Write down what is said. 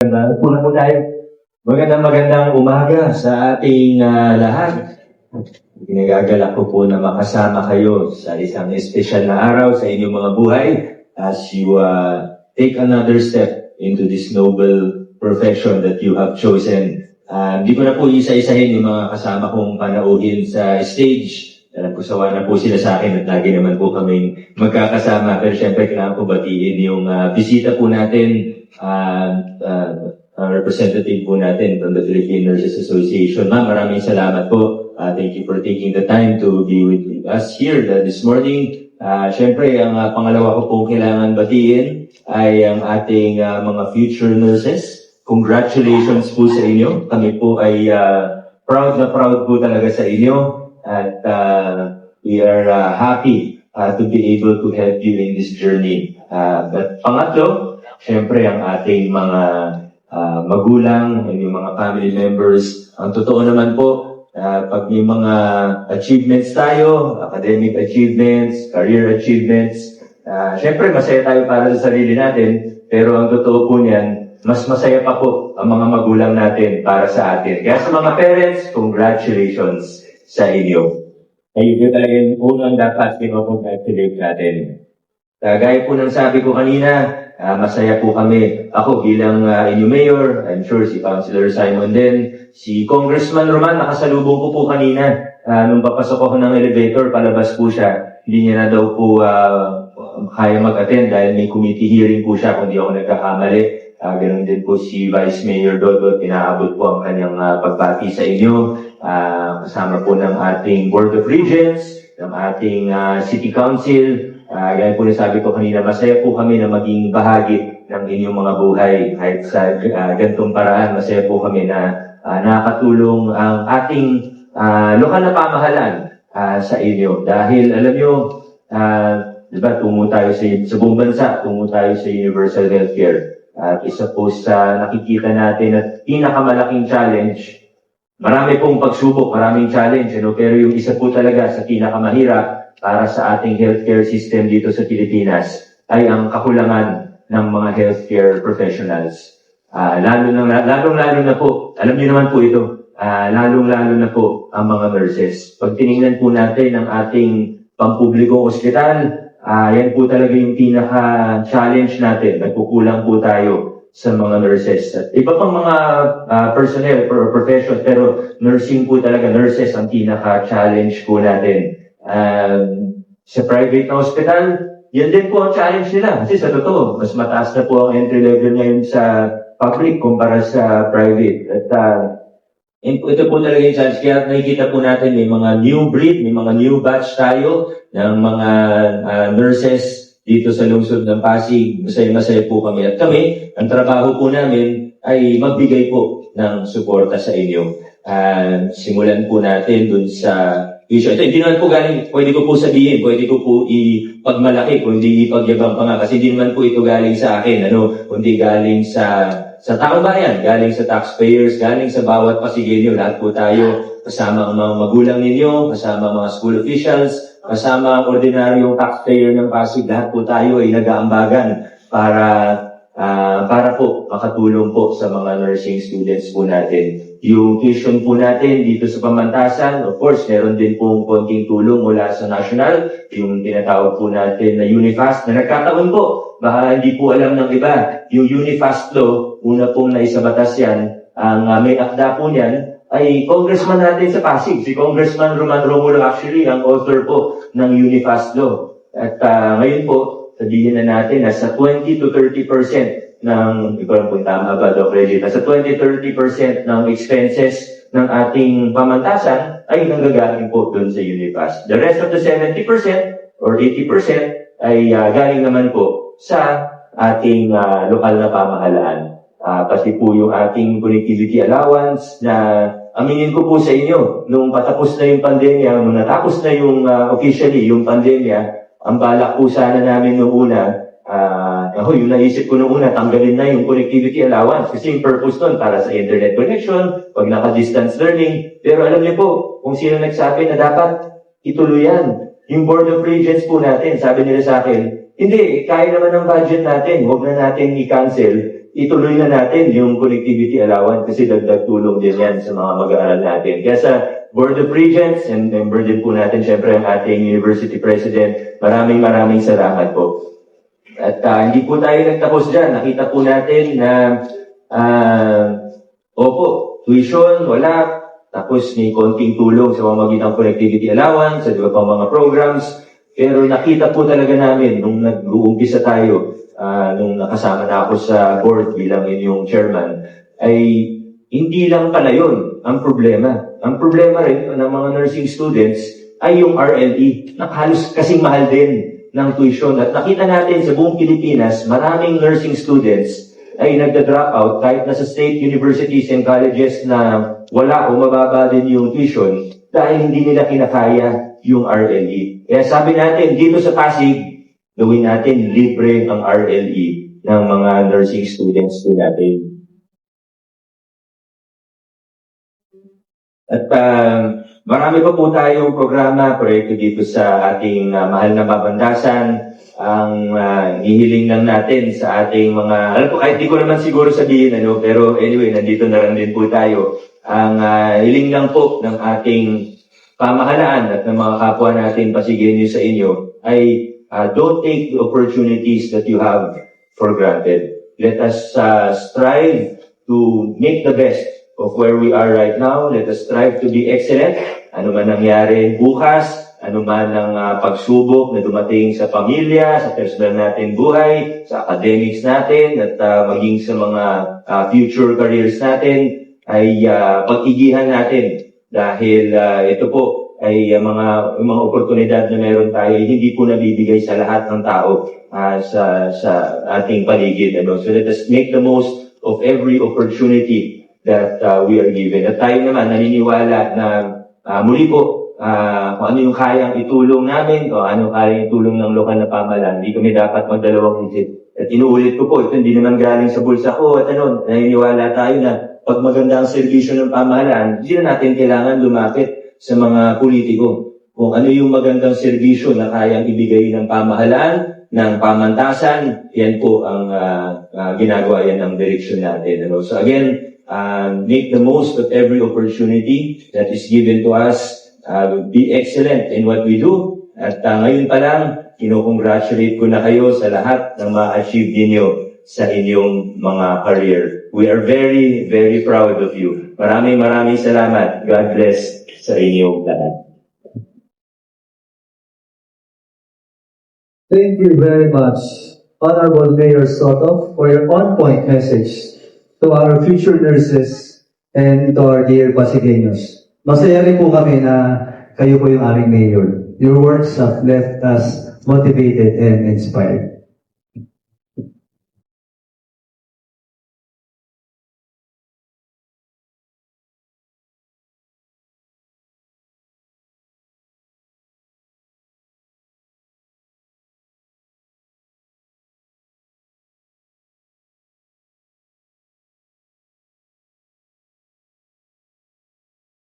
Una po tayo. Magandang umaga sa ating lahat. Ginagagalak ko po na makasama kayo sa isang espesyal na araw sa inyong mga buhay as you take another step into this noble profession that you have chosen. Hindi ko na po isa-isahin yung mga kasama kong panauhin sa stage. Alam ko sawa na po sila sa akin at lagi naman po kaming magkakasama. Pero syempre kailangan ko batiin yung bisita po natin, representative po natin from the Philippine Nurses Association. Ma'am, maraming salamat po. Thank you for taking the time to be with us here this morning. Syempre, ang pangalawa ko pong kailangan batiin ay ang ating mga future nurses. Congratulations po sa inyo. Kami po ay proud na proud po talaga sa inyo. At we are happy to be able to help you in this journey. But pangatlo, syempre ang ating mga magulang and yung mga family members. Ang totoo naman po, pag may mga achievements tayo, academic achievements, career achievements, syempre masaya tayo para sa sarili natin, pero ang totoo po niyan, mas masaya pa po ang mga magulang natin para sa atin. Kaya sa mga parents, congratulations sa inyo. Kayo talaga yung unang dapat pinapag-congratulate natin. Gaya po ng sabi ko kanina, masaya po kami. Ako bilang inyong mayor, I'm sure si Councilor Simon din, si Congressman Roman, nakasalubong ko po kanina. Nung papasok ako ng elevator, palabas po siya. Hindi niya na daw po kaya mag-attend dahil may committee hearing po siya kung di ako nagkakamali. Ganun din po si Vice Mayor Dodo, pinaabot po ang kanyang pagbati sa inyo. Kasama po ng ating Board of Regents, ng ating City Council. Gaya po na sabi ko kanina, masaya po kami na maging bahagi ng inyong mga buhay. Kahit sa ganitong paraan, masaya po kami na nakatulong ang ating lokal na pamahalaan sa inyo. Dahil alam nyo, diba, tungo tayo sa buong bansa, tungo tayo sa universal healthcare. At isa po sa nakikita natin at pinakamalaking challenge, marami pong pagsubok, maraming challenge, pero yung isa po talaga sa pinakamahirap para sa ating healthcare system dito sa Pilipinas ay ang kakulangan ng mga healthcare professionals. Lalong na po, alam niyo naman po ito, lalong na po ang mga nurses. Pag tinignan po natin ang ating pampublikong ospital, yan po talaga yung pinaka-challenge natin. Nagkukulang po tayo sa mga nurses. At iba pang mga personnel, profession, pero nursing po talaga, nurses ang pinaka-challenge po natin. Sa private na hospital, yan din po ang challenge nila. Kasi sa totoo, mas mataas na po ang entry level ngayon sa public kumpara sa private. At ito po talaga yung challenge. Kaya nakikita po natin may mga new breed, may mga new batch tayo ng mga nurses dito sa lungsod ng Pasig. Masaya po kami. At kami, ang trabaho po namin ay magbigay po ng suporta sa inyo. Simulan po natin dun sa issue. Ito, hindi naman po galing, pwede ko po sabihin, pwede ko po ipagmalaki, kundi ipagyabang pa nga. Kasi hindi naman po ito galing sa akin, kundi galing sa taong bayan, galing sa taxpayers, galing sa bawat pasigilyo. Lahat po tayo, kasama ang mga magulang ninyo, kasama ang mga school officials, kasama ang ordinaryong taxpayer ng Pasig, lahat po tayo ay nag-aambagan para po makatulong po sa mga nursing students po natin. Yung tuition po natin dito sa pamantasan, of course, meron din pong konting tulong mula sa national, yung tinatawag po natin na Unifast, na nagkataon po, baka hindi po alam ng iba, yung Unifast law, una pong naisabatas yan, ang may akda po niyan, ay congressman natin sa Pasig. Si Congressman Roman Romulo actually ang author po ng Unifast Law. At ngayon po, sabihin na natin na sa 20 to 30% ng, ikaw lang po tama ba, Doc Reggie, sa 20-30% ng expenses ng ating pamantasan ay nanggagaling po doon sa Unifast. The rest of the 70% or 80% ay galing naman po sa ating lokal na pamahalaan. Pati po yung ating connectivity allowance na aminin ko po sa inyo, nung patapos na yung pandemya, nung natapos na yung officially yung pandemya, ang balak po sana namin nung una, yung naisip ko nung una, tanggalin na yung connectivity allowance kasi yung purpose nun para sa internet connection, pag naka-distance learning. Pero alam niyo po, kung sino nagsabi na dapat ituloy yan. Yung Board of Regents po natin, sabi nila sa akin, hindi, kaya naman ng budget natin, huwag na natin i-cancel ituloy na natin yung connectivity allowance kasi dagdag tulong din yan sa mga mag-aaral natin. Kaya sa Board of Regents and member din po natin syempre ang ating University President, maraming salamat po. At hindi po tayo nagtapos dyan. Nakita po natin na opo, tuition, wala. Tapos may konting tulong sa pamamagitan ng connectivity allowance, sa iba pang mga programs. Pero nakita po talaga namin nung nag-uumpisa tayo, nung nakasama na ako sa board bilang inyong chairman, ay hindi lang pala yun ang problema. Ang problema rin ng mga nursing students ay yung RLE, na halos kasing mahal din ng tuition. At nakita natin sa buong Pilipinas, maraming nursing students ay nagda-drop out kahit nasa state universities and colleges na wala o mababa din yung tuition dahil hindi nila kinakaya yung RLE. Kaya sabi natin, dito sa Pasig, gawin natin libre ang RLE ng mga nursing students din natin. At marami pa po tayong programa, proyekto dito sa ating mahal na Mabandasan. Ang hihiling lang natin sa ating mga, alam po, kahit di ko naman siguro sabihin, pero anyway, nandito na lang din po tayo. Ang hiling lang po ng ating pamahalaan at ng mga kapwa natin Pasigueño sa inyo ay don't take the opportunities that you have for granted. Let us strive to make the best of where we are right now. Let us strive to be excellent. Ano man nangyari bukas, ano man ang pagsubok na dumating sa pamilya, sa personal natin buhay, sa academics natin, at maging sa mga future careers natin, ay pag-igihan natin. Dahil ito po ay mga oportunidad na meron tayo, hindi po nabibigay sa lahat ng tao sa ating paligid. So let us make the most of every opportunity that we are given. At tayo naman naniniwala na muli po, kung ano yung kayang itulong namin, o ano kayang itulong ng lokal na pamahalaan, hindi kami dapat magdalawang isip. At inuulit ko po, ito hindi naman galing sa bulsa ko, at naniniwala tayo na pag maganda ang serbisyo ng pamahalaan, hindi na natin kailangan lumapit sa mga politiko. Kung ano yung magandang serbisyo na kayang ibigay ng pamahalaan, ng pamantasan, yan po ang ginagawa yan ng direksyon natin. So again, make the most of every opportunity that is given to us. Be excellent in what we do. At ngayon pa lang, kino-congratulate ko na kayo sa lahat ng ma-achieve ninyo sa inyong mga career. We are very, very proud of you. Maraming salamat. God bless sa inyong lahat. Thank you very much, Honorable Mayor Soto, for your on-point message to our future nurses and to our dear Pasigueños. Masaya rin po kami na kayo po yung aming mayor. Your words have left us motivated and inspired.